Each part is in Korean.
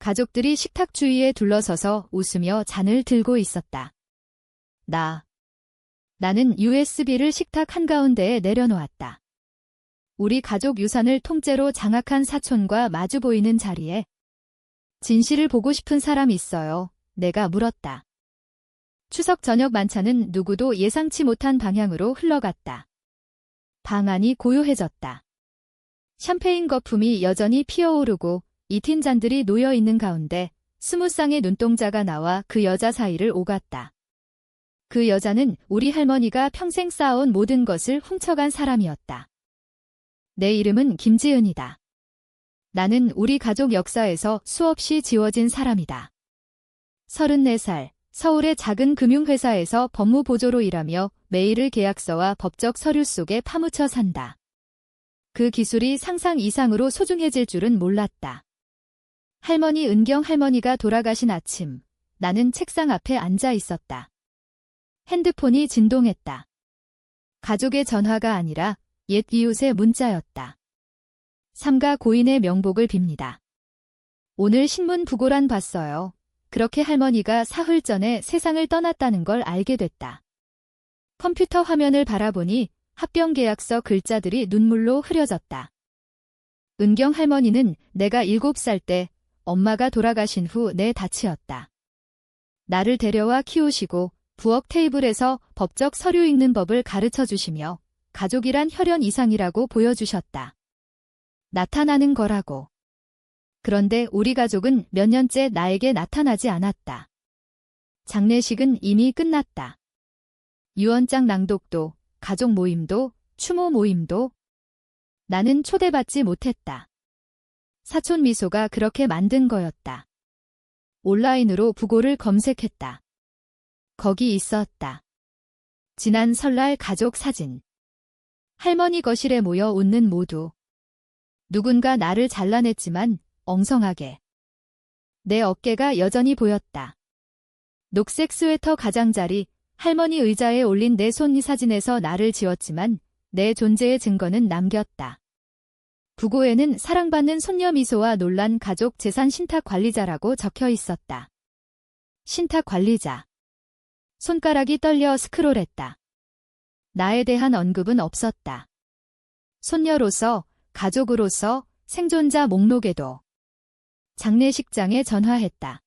가족들이 식탁 주위에 둘러서서 웃으며 잔을 들고 있었다. 나는 USB를 식탁 한가운데에 내려놓았다. 우리 가족 유산을 통째로 장악한 사촌과 마주 보이는 자리에 진실을 보고 싶은 사람 있어요. 내가 물었다. 추석 저녁 만찬은 누구도 예상치 못한 방향으로 흘러갔다. 방 안이 고요해졌다. 샴페인 거품이 여전히 피어오르고 이틴 잔들이 놓여있는 가운데 20쌍의 눈동자가 나와 그 여자 사이를 오갔다. 그 여자는 우리 할머니가 평생 쌓아온 모든 것을 훔쳐간 사람이었다. 내 이름은 김지은이다. 나는 우리 가족 역사에서 수없이 지워진 사람이다. 34살, 서울의 작은 금융회사에서 법무보조로 일하며 매일을 계약서와 법적 서류 속에 파묻혀 산다. 그 기술이 상상 이상으로 소중해질 줄은 몰랐다. 할머니 은경 할머니가 돌아가신 아침, 나는 책상 앞에 앉아 있었다. 핸드폰이 진동했다. 가족의 전화가 아니라 옛 이웃의 문자였다. 삼가 고인의 명복을 빕니다. 오늘 신문 부고란 봤어요. 그렇게 할머니가 사흘 전에 세상을 떠났다는 걸 알게 됐다. 컴퓨터 화면을 바라보니 합병 계약서 글자들이 눈물로 흐려졌다. 은경 할머니는 내가 7살 때 엄마가 돌아가신 후 내 다치였다. 나를 데려와 키우시고 부엌 테이블에서 법적 서류 읽는 법을 가르쳐 주시며 가족이란 혈연 이상이라고 보여주셨다. 나타나는 거라고. 그런데 우리 가족은 몇 년째 나에게 나타나지 않았다. 장례식은 이미 끝났다. 유언장 낭독도, 가족 모임도, 추모 모임도 나는 초대받지 못했다. 사촌 미소가 그렇게 만든 거였다. 온라인으로 부고를 검색했다. 거기 있었다. 지난 설날 가족 사진. 할머니 거실에 모여 웃는 모두. 누군가 나를 잘라냈지만 엉성하게. 내 어깨가 여전히 보였다. 녹색 스웨터 가장자리, 할머니 의자에 올린 내 손 사진에서 나를 지웠지만 내 존재의 증거는 남겼다. 부고에는 사랑받는 손녀 미소와 놀란 가족 재산 신탁 관리자라고 적혀 있었다. 신탁 관리자. 손가락이 떨려 스크롤했다. 나에 대한 언급은 없었다. 손녀로서, 가족으로서, 생존자 목록에도. 장례식장에 전화했다.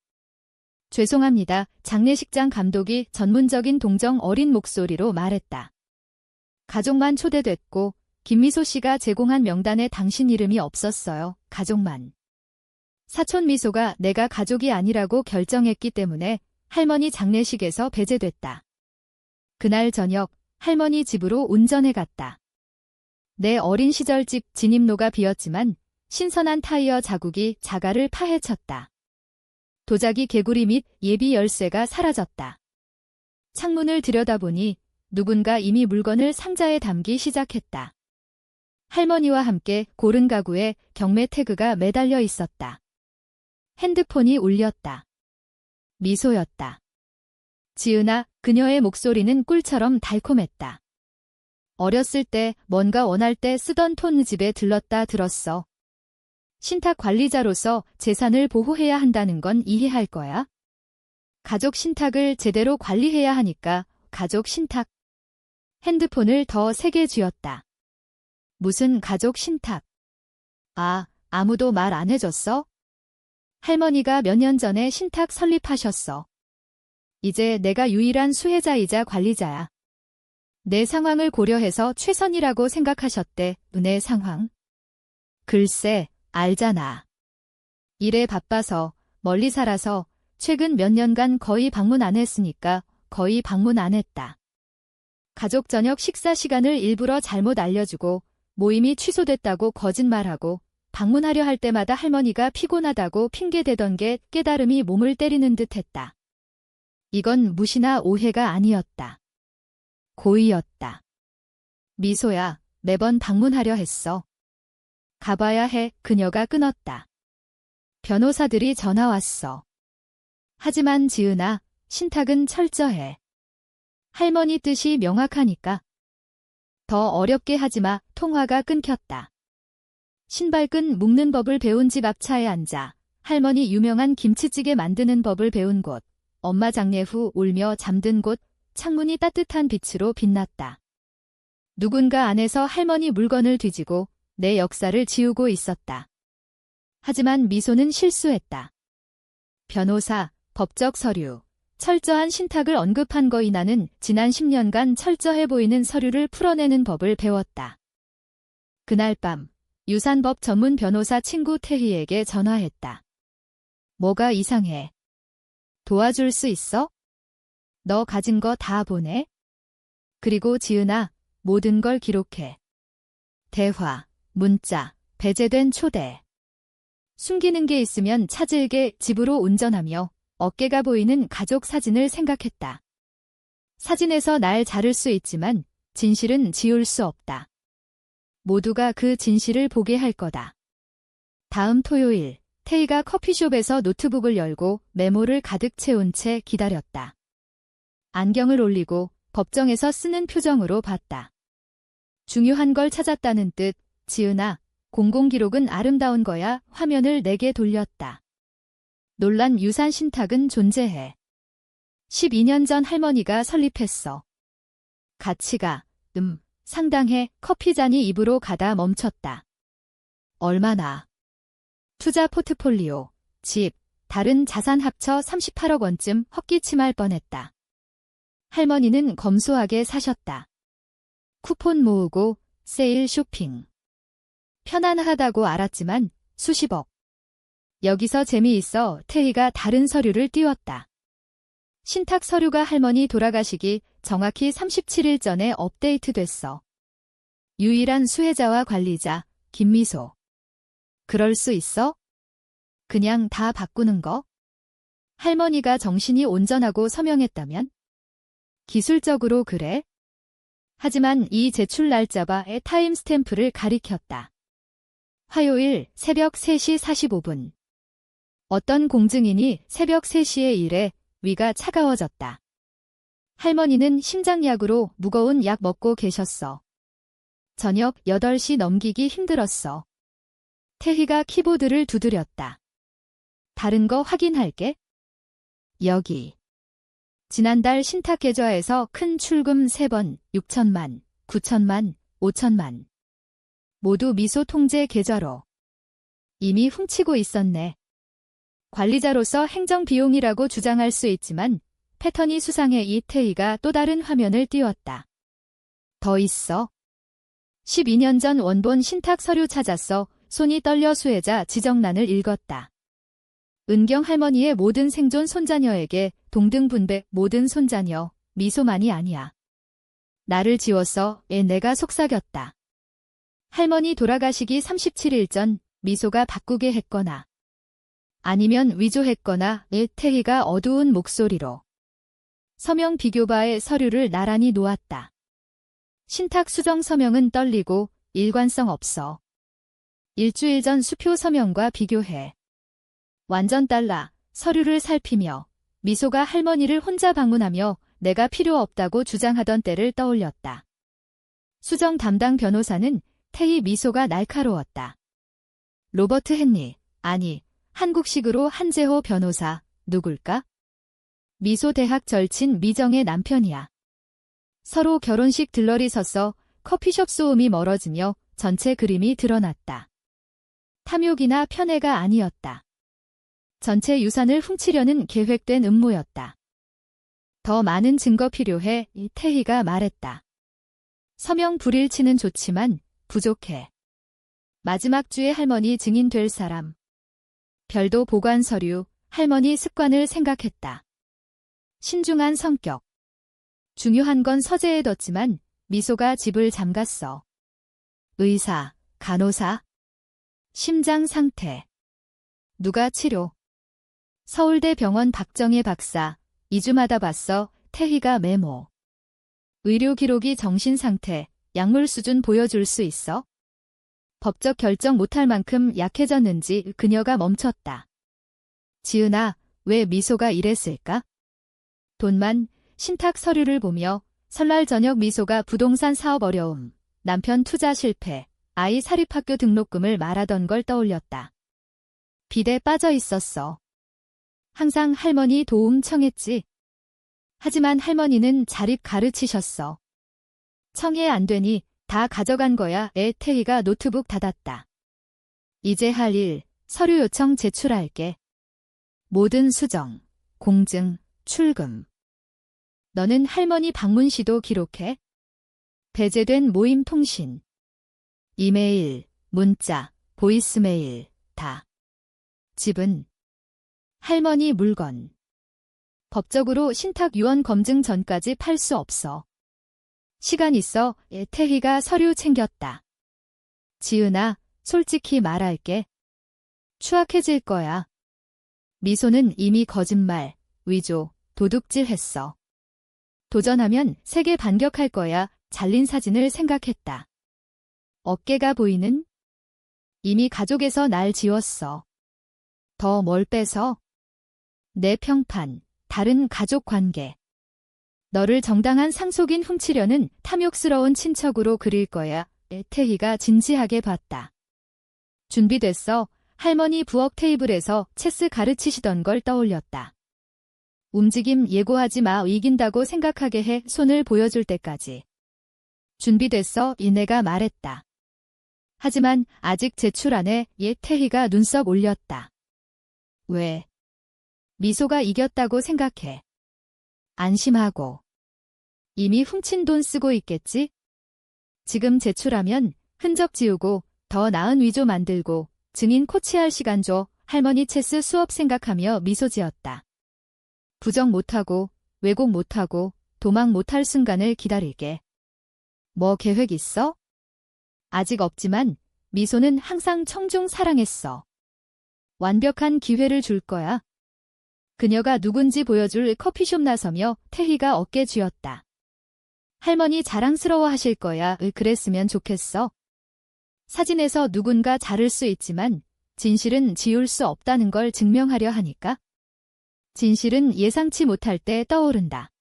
죄송합니다. 장례식장 감독이 전문적인 동정 어린 목소리로 말했다. 가족만 초대됐고 김미소 씨가 제공한 명단에 당신 이름이 없었어요. 가족만. 사촌 미소가 내가 가족이 아니라고 결정했기 때문에 할머니 장례식에서 배제됐다. 그날 저녁 할머니 집으로 운전해 갔다. 내 어린 시절 집 진입로가 비었지만 신선한 타이어 자국이 자갈을 파헤쳤다. 도자기 개구리 및 예비 열쇠가 사라졌다. 창문을 들여다보니 누군가 이미 물건을 상자에 담기 시작했다. 할머니와 함께 고른 가구에 경매 태그가 매달려 있었다. 핸드폰이 울렸다. 미소였다. 지은아, 그녀의 목소리는 꿀처럼 달콤했다. 어렸을 때 뭔가 원할 때 쓰던 톤 집에 들렀다 들었어. 신탁 관리자로서 재산을 보호해야 한다는 건 이해할 거야? 가족 신탁을 제대로 관리해야 하니까 가족 신탁. 핸드폰을 더 세게 쥐었다. 무슨 가족 신탁? 아무도 말 안 해줬어? 할머니가 몇 년 전에 신탁 설립하셨어. 이제 내가 유일한 수혜자이자 관리자야. 내 상황을 고려해서 최선이라고 생각하셨대. 내 상황. 글쎄, 알잖아. 일에 바빠서, 멀리 살아서 최근 몇 년간 거의 방문 안 했으니까 거의 방문 안 했다. 가족 저녁 식사 시간을 일부러 잘못 알려주고 모임이 취소됐다고 거짓말하고 방문하려 할 때마다 할머니가 피곤하다고 핑계대던 게 깨달음이 몸을 때리는 듯했다. 이건 무시나 오해가 아니었다. 고의였다. 미소야, 매번 방문하려 했어. 가봐야 해. 그녀가 끊었다. 변호사들이 전화 왔어. 하지만 지은아, 신탁은 철저해. 할머니 뜻이 명확하니까. 더 어렵게 하지마. 통화가 끊겼다. 신발끈 묶는 법을 배운 집 앞 차에 앉아 할머니 유명한 김치찌개 만드는 법을 배운 곳, 엄마 장례 후 울며 잠든 곳, 창문이 따뜻한 빛으로 빛났다. 누군가 안에서 할머니 물건을 뒤지고 내 역사를 지우고 있었다. 하지만 미소는 실수했다. 변호사, 법적 서류, 철저한 신탁을 언급한 거이 나는 지난 10년간 철저해 보이는 서류를 풀어내는 법을 배웠다. 그날 밤, 유산법 전문 변호사 친구 태희에게 전화했다. 뭐가 이상해? 도와줄 수 있어? 너 가진 거 다 보내? 그리고 지은아, 모든 걸 기록해. 대화, 문자, 배제된 초대. 숨기는 게 있으면 찾을게. 집으로 운전하며 어깨가 보이는 가족 사진을 생각했다. 사진에서 날 자를 수 있지만 진실은 지울 수 없다. 모두가 그 진실을 보게 할 거다. 다음 토요일, 태희가 커피숍에서 노트북을 열고 메모를 가득 채운 채 기다렸다. 안경을 올리고 법정에서 쓰는 표정으로 봤다. 중요한 걸 찾았다는 뜻. 지은아, 공공기록은 아름다운 거야. 화면을 내게 돌렸다. 논란 유산 신탁은 존재해. 12년 전 할머니가 설립했어. 가치가, 상당해. 커피잔이 입으로 가다 멈췄다. 얼마나? 투자 포트폴리오, 집, 다른 자산 합쳐 38억 원쯤 헛기침할 뻔했다. 할머니는 검소하게 사셨다. 쿠폰 모으고 세일 쇼핑. 편안하다고 알았지만 수십억. 여기서 재미있어. 태희가 다른 서류를 띄웠다. 신탁 서류가 할머니 돌아가시기 정확히 37일 전에 업데이트됐어. 유일한 수혜자와 관리자, 김미소. 그럴 수 있어? 그냥 다 바꾸는 거? 할머니가 정신이 온전하고 서명했다면? 기술적으로 그래? 하지만 이 제출 날짜바의 타임스탬프를 가리켰다. 화요일 새벽 3시 45분. 어떤 공증인이 새벽 3시에 일해 위가 차가워졌다. 할머니는 심장약으로 무거운 약 먹고 계셨어. 저녁 8시 넘기기 힘들었어. 태희가 키보드를 두드렸다. 다른 거 확인할게. 여기. 지난달 신탁 계좌에서 큰 출금 3번, 6천만, 9천만, 5천만. 모두 미소 통제 계좌로. 이미 훔치고 있었네. 관리자로서 행정비용이라고 주장할 수 있지만 패턴이 수상해. 이태희가 또 다른 화면을 띄웠다. 더 있어. 12년 전 원본 신탁 서류 찾았어. 손이 떨려 수혜자 지정란을 읽었다. 은경 할머니의 모든 생존 손자녀에게 동등분배. 모든 손자녀, 미소만이 아니야. 나를 지웠어. 내가 속삭였다. 할머니 돌아가시기 37일 전 미소가 바꾸게 했거나 아니면 위조했거나. 태희가 어두운 목소리로 서명 비교바의 서류를 나란히 놓았다. 신탁 수정 서명은 떨리고 일관성 없어. 일주일 전 수표 서명과 비교해. 완전 달라. 서류를 살피며 미소가 할머니를 혼자 방문하며 내가 필요 없다고 주장하던 때를 떠올렸다. 수정 담당 변호사는 태희. 미소가 날카로웠다. 로버트 헨리, 아니, 한국식으로 한재호 변호사, 누굴까? 미소 대학 절친 미정의 남편이야. 서로 결혼식 들러리 섰어. 커피숍 소음이 멀어지며 전체 그림이 드러났다. 탐욕이나 편애가 아니었다. 전체 유산을 훔치려는 계획된 음모였다. 더 많은 증거 필요해. 태희가 말했다. 서명 불일치는 좋지만 부족해. 마지막 주에 할머니 증인 될 사람. 별도 보관 서류. 할머니 습관을 생각했다. 신중한 성격. 중요한 건 서재에 뒀지만 미소가 집을 잠갔어. 의사, 간호사. 심장 상태. 누가 치료. 서울대 병원 박정혜 박사. 2주마다 봤어. 태희가 메모. 의료 기록이 정신 상태, 약물 수준 보여줄 수 있어? 법적 결정 못할 만큼 약해졌는지. 그녀가 멈췄다. 지은아, 왜 미소가 이랬을까? 돈만. 신탁 서류를 보며 설날 저녁 미소가 부동산 사업 어려움, 남편 투자 실패, 아이 사립학교 등록금을 말하던 걸 떠올렸다. 빚에 빠져 있었어. 항상 할머니 도움 청했지. 하지만 할머니는 자립 가르치셨어. 청해 안 되니 다 가져간 거야. 태희가 노트북 닫았다. 이제 할 일, 서류 요청 제출할게. 모든 수정, 공증, 출금. 너는 할머니 방문 시도 기록해. 배제된 모임 통신. 이메일, 문자, 보이스메일, 다. 집은 할머니 물건. 법적으로 신탁 유언 검증 전까지 팔 수 없어. 시간 있어. 태희가 서류 챙겼다. 지은아, 솔직히 말할게. 추악해질 거야. 미소는 이미 거짓말, 위조, 도둑질 했어. 도전하면 세계 반격할 거야. 잘린 사진을 생각했다. 어깨가 보이는? 이미 가족에서 날 지웠어. 더 뭘 빼서? 내 평판, 다른 가족 관계. 너를 정당한 상속인 훔치려는 탐욕스러운 친척으로 그릴 거야. 태희가 진지하게 봤다. 준비됐어. 할머니 부엌 테이블에서 체스 가르치시던 걸 떠올렸다. 움직임 예고하지 마. 이긴다고 생각하게 해. 손을 보여줄 때까지. 준비됐어. 이내가 말했다. 하지만 아직 제출 안 해. 태희가 눈썹 올렸다. 왜? 미소가 이겼다고 생각해. 안심하고. 이미 훔친 돈 쓰고 있겠지? 지금 제출하면 흔적 지우고 더 나은 위조 만들고 증인 코치할 시간 줘. 할머니 체스 수업 생각하며 미소 지었다. 부정 못하고 왜곡 못하고 도망 못할 순간을 기다릴게. 뭐 계획 있어? 아직 없지만 미소는 항상 청중 사랑했어. 완벽한 기회를 줄 거야. 그녀가 누군지 보여줄 커피숍 나서며 태희가 어깨 쥐었다. 할머니 자랑스러워 하실 거야. 그랬으면 좋겠어. 사진에서 누군가 자를 수 있지만 진실은 지울 수 없다는 걸 증명하려 하니까. 진실은 예상치 못할 때 떠오른다.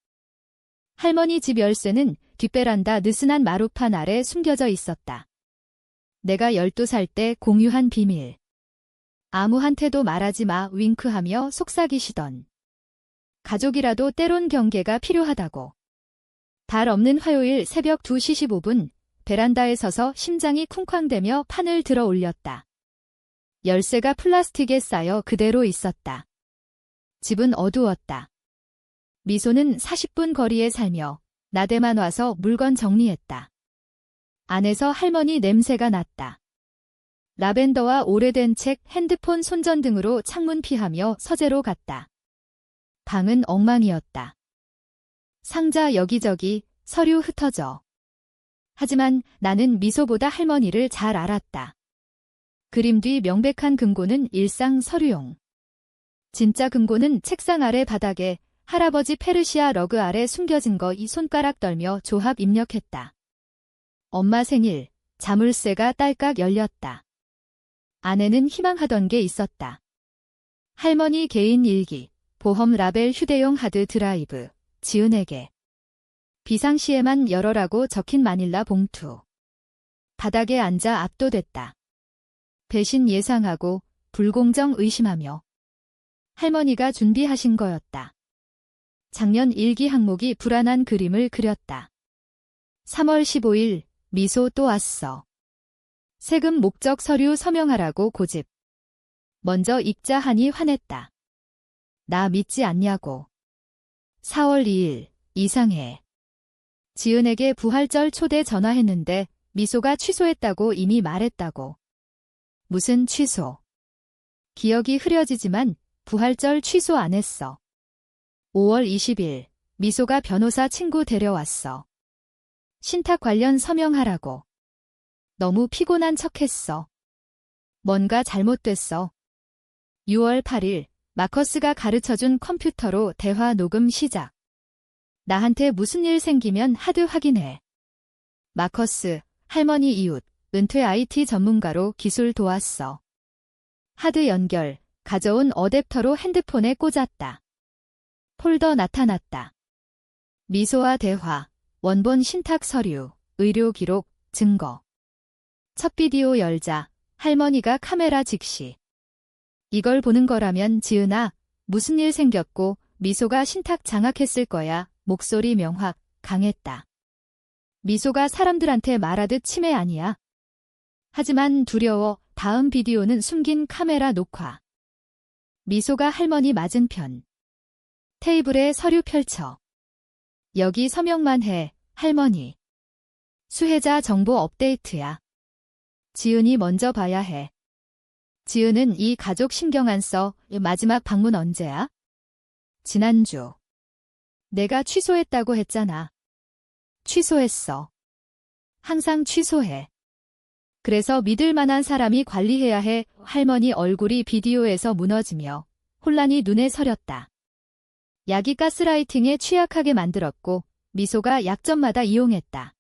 할머니 집 열쇠는 뒷베란다 느슨한 마루판 아래 숨겨져 있었다. 내가 12살 때 공유한 비밀. 아무한테도 말하지 마. 윙크하며 속삭이시던. 가족이라도 때론 경계가 필요하다고. 달 없는 화요일 새벽 2시 15분 베란다에 서서 심장이 쿵쾅대며 판을 들어 올렸다. 열쇠가 플라스틱에 쌓여 그대로 있었다. 집은 어두웠다. 미소는 40분 거리에 살며 나대만 와서 물건 정리했다. 안에서 할머니 냄새가 났다. 라벤더와 오래된 책, 핸드폰 손전등으로 창문 피하며 서재로 갔다. 방은 엉망이었다. 상자 여기저기, 서류 흩어져. 하지만 나는 미소보다 할머니를 잘 알았다. 그림 뒤 명백한 금고는 일상 서류용. 진짜 금고는 책상 아래 바닥에 할아버지 페르시아 러그 아래 숨겨진 거. 이 손가락 떨며 조합 입력했다. 엄마 생일, 자물쇠가 딸깍 열렸다. 안에는 희망하던 게 있었다. 할머니 개인 일기, 보험 라벨 휴대용 하드 드라이브, 지은에게. 비상시에만 열어라고 적힌 마닐라 봉투. 바닥에 앉아 압도됐다. 배신 예상하고 불공정 의심하며. 할머니가 준비하신 거였다. 작년 일기 항목이 불안한 그림을 그렸다. 3월 15일, 미소 또 왔어. 세금 목적 서류 서명하라고 고집. 먼저 읽자 하니 화냈다. 나 믿지 않냐고. 4월 2일, 이상해. 지은에게 부활절 초대 전화했는데 미소가 취소했다고 이미 말했다고. 무슨 취소? 기억이 흐려지지만 부활절 취소 안 했어. 5월 20일, 미소가 변호사 친구 데려왔어. 신탁 관련 서명하라고. 너무 피곤한 척했어. 뭔가 잘못됐어. 6월 8일, 마커스가 가르쳐준 컴퓨터로 대화 녹음 시작. 나한테 무슨 일 생기면 하드 확인해. 마커스, 할머니 이웃, 은퇴 IT 전문가로 기술 도왔어. 하드 연결, 가져온 어댑터로 핸드폰에 꽂았다. 폴더 나타났다. 미소와 대화, 원본 신탁 서류, 의료 기록, 증거. 첫 비디오 열자, 할머니가 카메라 직시. 이걸 보는 거라면 지은아, 무슨 일 생겼고 미소가 신탁 장악했을 거야. 목소리 명확, 강했다. 미소가 사람들한테 말하듯 치매 아니야. 하지만 두려워. 다음 비디오는 숨긴 카메라 녹화. 미소가 할머니 맞은편. 테이블에 서류 펼쳐. 여기 서명만 해, 할머니. 수혜자 정보 업데이트야. 지은이 먼저 봐야 해. 지은은 이 가족 신경 안 써. 마지막 방문 언제야? 지난주. 내가 취소했다고 했잖아. 취소했어. 항상 취소해. 그래서 믿을 만한 사람이 관리해야 해. 할머니 얼굴이 비디오에서 무너지며 혼란이 눈에 서렸다. 약이 가스라이팅에 취약하게 만들었고 미소가 약점마다 이용했다.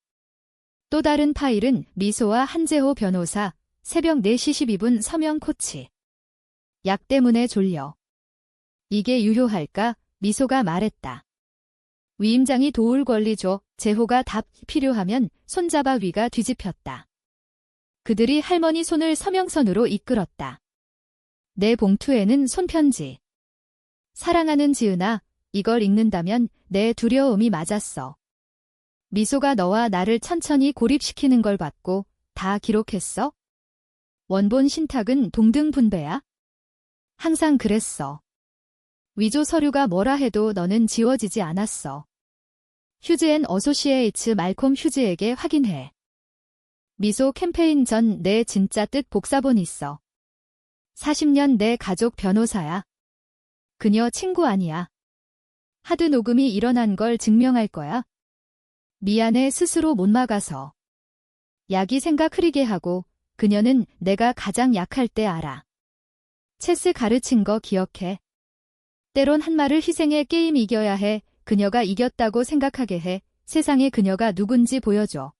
또 다른 파일은 미소와 한재호 변호사, 새벽 4시 12분 서명 코치. 약 때문에 졸려. 이게 유효할까? 미소가 말했다. 위임장이 도울 권리 줘. 재호가 답 필요하면 손잡아 위가 뒤집혔다. 그들이 할머니 손을 서명선으로 이끌었다. 내 봉투에는 손편지. 사랑하는 지은아, 이걸 읽는다면 내 두려움이 맞았어. 미소가 너와 나를 천천히 고립시키는 걸 봤고 다 기록했어? 원본 신탁은 동등 분배야? 항상 그랬어. 위조 서류가 뭐라 해도 너는 지워지지 않았어. 휴즈 앤 어소시에이츠 말콤 휴즈에게 확인해. 미소 캠페인 전 내 진짜 뜻 복사본 있어. 40년 내 가족 변호사야. 그녀 친구 아니야. 하드 녹음이 일어난 걸 증명할 거야. 미안해 스스로 못 막아서. 약이 생각 흐리게 하고 그녀는 내가 가장 약할 때 알아. 체스 가르친 거 기억해. 때론 한 말을 희생해 게임 이겨야 해. 그녀가 이겼다고 생각하게 해. 세상에 그녀가 누군지 보여줘.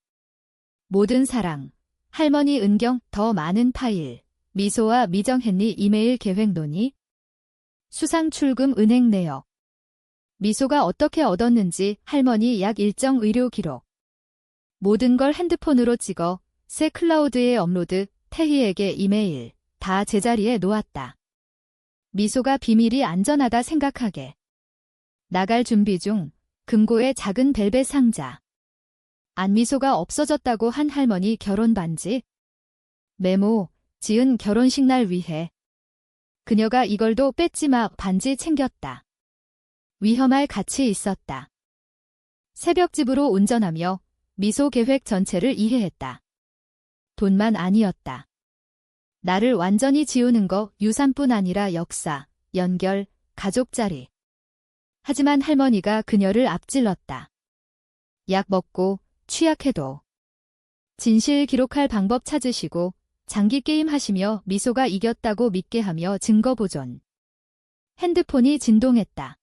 모든 사랑. 할머니 은경 더 많은 파일. 미소와 미정헨리 이메일 계획 논의. 수상 출금 은행 내역. 미소가 어떻게 얻었는지 할머니 약 일정 의료 기록. 모든 걸 핸드폰으로 찍어 새 클라우드에 업로드. 태희에게 이메일. 다 제자리에 놓았다. 미소가 비밀이 안전하다 생각하게. 나갈 준비 중. 금고의 작은 벨벳 상자. 안미소가 없어졌다고 한 할머니 결혼 반지. 메모. 지은 결혼식 날 위해. 그녀가 이걸도 뺏지 마. 반지 챙겼다. 위험할 가치 있었다. 새벽집으로 운전하며 미소 계획 전체를 이해했다. 돈만 아니었다. 나를 완전히 지우는 거 유산뿐 아니라 역사, 연결, 가족 자리. 하지만 할머니가 그녀를 앞질렀다. 약 먹고 취약해도. 진실 기록할 방법 찾으시고 장기 게임 하시며 미소가 이겼다고 믿게 하며 증거 보존. 핸드폰이 진동했다.